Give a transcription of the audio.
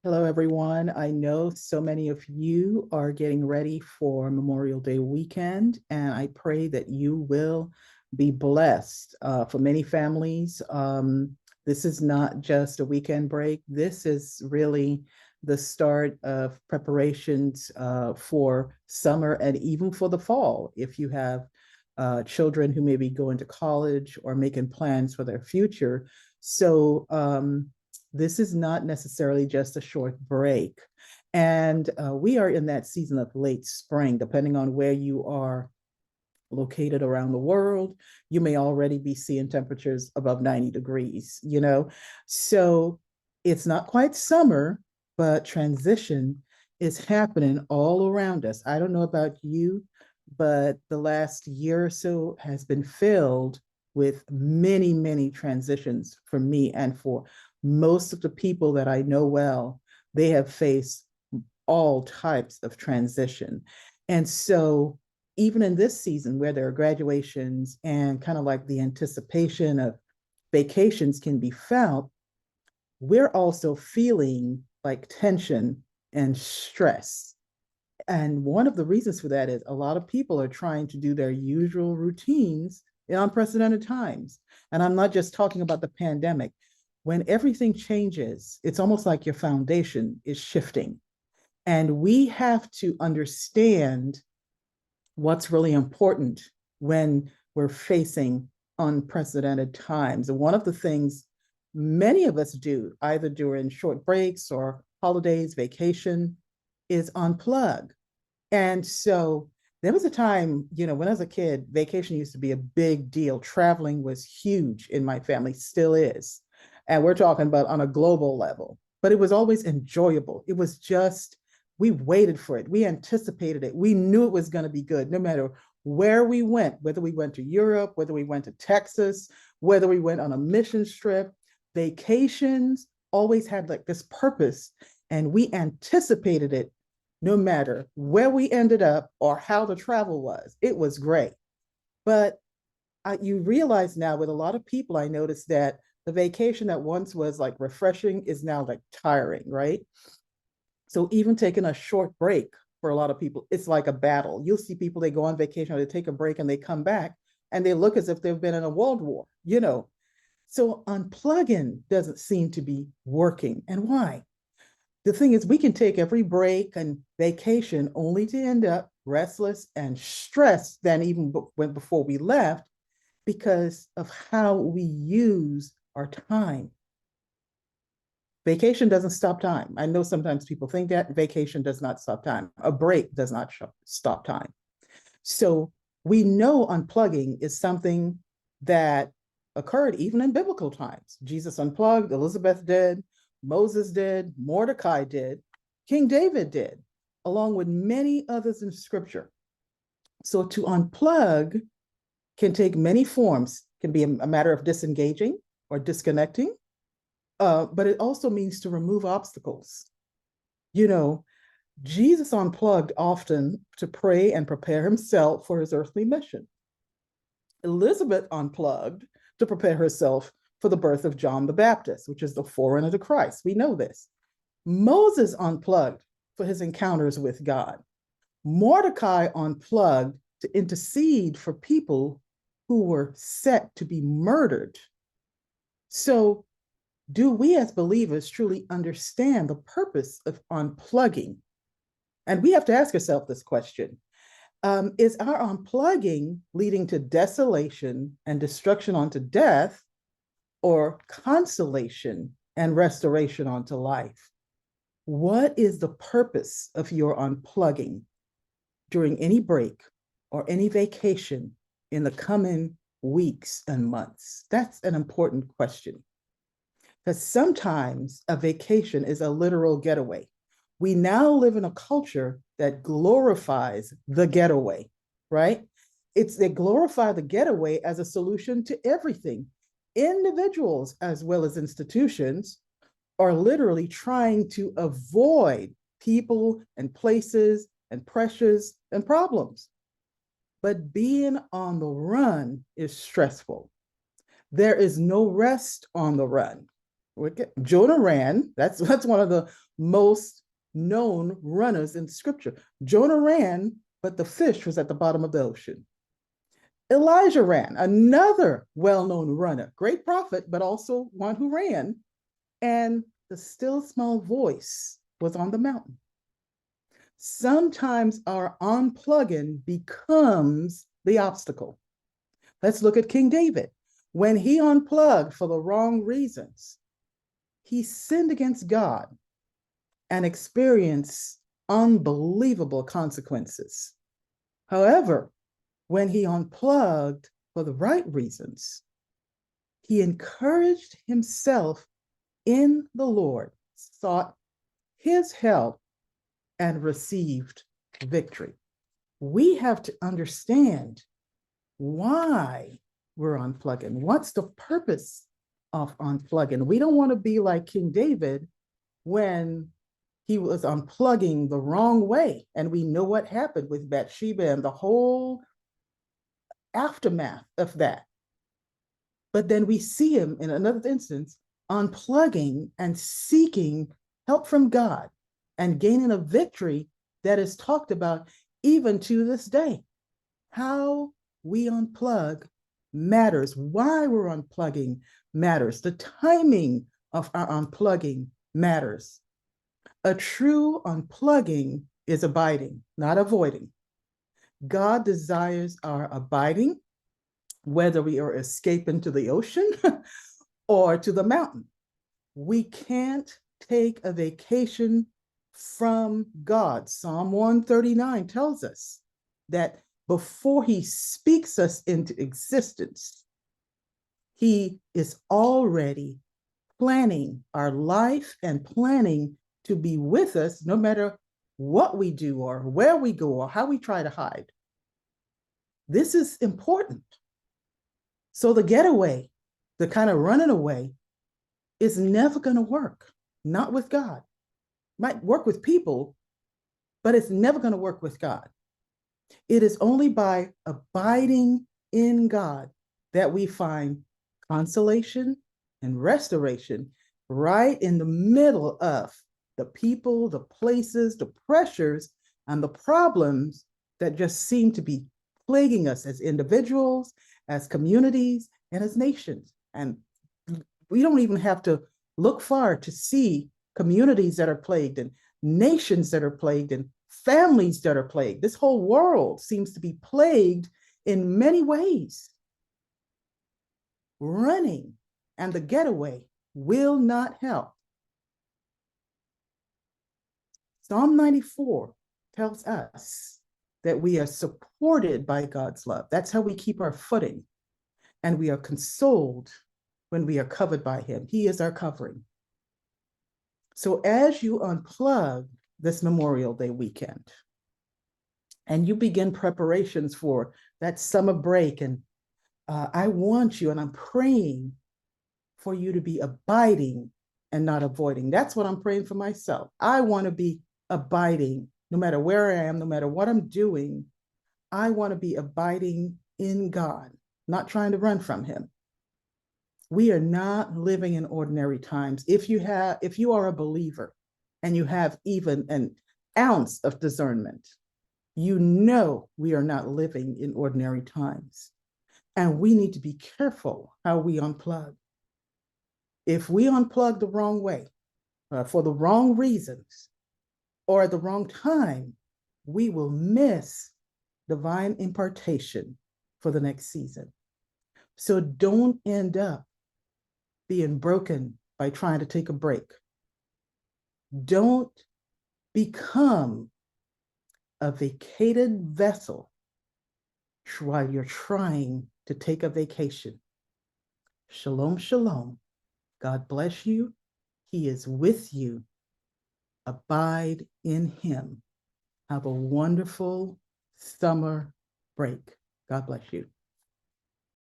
Hello, everyone. I know so many of you are getting ready for Memorial Day weekend, and I pray that you will be blessed. For many families, this is not just a weekend break. This is really the start of preparations for summer and even for the fall. If you have children who may be going to college or making plans for their future. So, this is not necessarily just a short break. And we are in that season of late spring, depending on where you are located around the world. You may already be seeing temperatures above 90 degrees. So it's not quite summer, but transition is happening all around us. I don't know about you, but the last year or so has been filled with many, many transitions for me and for most of the people that I know well. They have faced all types of transition. And so, even in this season where there are graduations and kind of like the anticipation of vacations can be felt, we're also feeling like tension and stress. And one of the reasons for that is a lot of people are trying to do their usual routines in unprecedented times. And I'm not just talking about the pandemic. When everything changes, it's almost like your foundation is shifting. And we have to understand what's really important when we're facing unprecedented times. And one of the things many of us do, either during short breaks or holidays, vacation, is unplug. And so there was a time, when I was a kid, vacation used to be a big deal. Traveling was huge in my family, still is. And we're talking about on a global level, but it was always enjoyable. It was just, we waited for it. We anticipated it. We knew it was going to be good, no matter where we went, whether we went to Europe, whether we went to Texas, whether we went on a mission trip. Vacations always had like this purpose, and we anticipated it no matter where we ended up or how the travel was. It was great. But you realize now with a lot of people, I noticed that the vacation that once was like refreshing is now like tiring, right? So even taking a short break for a lot of people, it's like a battle. You'll see people, they go on vacation or they take a break and they come back and they look as if they've been in a world war. So unplugging doesn't seem to be working. And why? The thing is, we can take every break and vacation only to end up restless and stressed than even when before we left because of how we use our time. Vacation doesn't stop time. I know sometimes people think that vacation does not stop time. A break does not stop time. So we know unplugging is something that occurred even in biblical times. Jesus unplugged, Elizabeth did, Moses did, Mordecai did, King David did, along with many others in scripture. So to unplug can take many forms, can be a matter of disengaging or disconnecting, but it also means to remove obstacles. You know, Jesus unplugged often to pray and prepare himself for his earthly mission. Elizabeth unplugged to prepare herself for the birth of John the Baptist, which is the forerunner to Christ. We know this. Moses unplugged for his encounters with God. Mordecai unplugged to intercede for people who were set to be murdered. So, do we as believers truly understand the purpose of unplugging? And we have to ask ourselves this question. Is our unplugging leading to desolation and destruction unto death, or consolation and restoration unto life? What is the purpose of your unplugging during any break or any vacation in the coming weeks and months? That's an important question. Because sometimes a vacation is a literal getaway. We now live in a culture that glorifies the getaway, right? They glorify the getaway as a solution to everything. Individuals as well as institutions are literally trying to avoid people and places and pressures and problems. But being on the run is stressful. There is no rest on the run, Jonah ran. That's one of the most known runners in scripture. Jonah ran, but the fish was at the bottom of the ocean. Elijah ran, another well-known runner, great prophet, but also one who ran. And the still small voice was on the mountain. Sometimes our unplugging becomes the obstacle. Let's look at King David. When he unplugged for the wrong reasons, he sinned against God and experienced unbelievable consequences. However, when he unplugged for the right reasons, he encouraged himself in the Lord, sought his help, and received victory. We have to understand why we're unplugging. What's the purpose of unplugging? We don't want to be like King David when he was unplugging the wrong way. And we know what happened with Bathsheba and the whole aftermath of that. But then we see him in another instance unplugging and seeking help from God and gaining a victory that is talked about even to this day. How we unplug matters. Why we're unplugging matters. The timing of our unplugging matters. A true unplugging is abiding, not avoiding. God desires our abiding, whether we are escaping to the ocean or to the mountain. We can't take a vacation from God. Psalm 139 tells us that before he speaks us into existence, he is already planning our life and planning to be with us no matter what we do or where we go or how we try to hide. This is important. So the getaway, the kind of running away, is never going to work, not with God. Might work with people, but it's never going to work with God. It is only by abiding in God that we find consolation and restoration right in the middle of the people, the places, the pressures, and the problems that just seem to be plaguing us as individuals, as communities, and as nations. And we don't even have to look far to see communities that are plagued and nations that are plagued and families that are plagued. This whole world seems to be plagued in many ways. Running and the getaway will not help. Psalm 94 tells us that we are supported by God's love. That's how we keep our footing. And we are consoled when we are covered by him. He is our covering. So as you unplug this Memorial Day weekend and you begin preparations for that summer break, and I want you, and I'm praying for you to be abiding and not avoiding. That's what I'm praying for myself. I want to be abiding no matter where I am, no matter what I'm doing. I want to be abiding in God, not trying to run from him. We are not living in ordinary times. If you are a believer and you have even an ounce of discernment, you know we are not living in ordinary times. And we need to be careful how we unplug. If we unplug the wrong way, for the wrong reasons, or at the wrong time, we will miss divine impartation for the next season. So don't end up being broken by trying to take a break. Don't become a vacated vessel while you're trying to take a vacation. Shalom, shalom. God bless you. He is with you. Abide in him. Have a wonderful summer break. God bless you.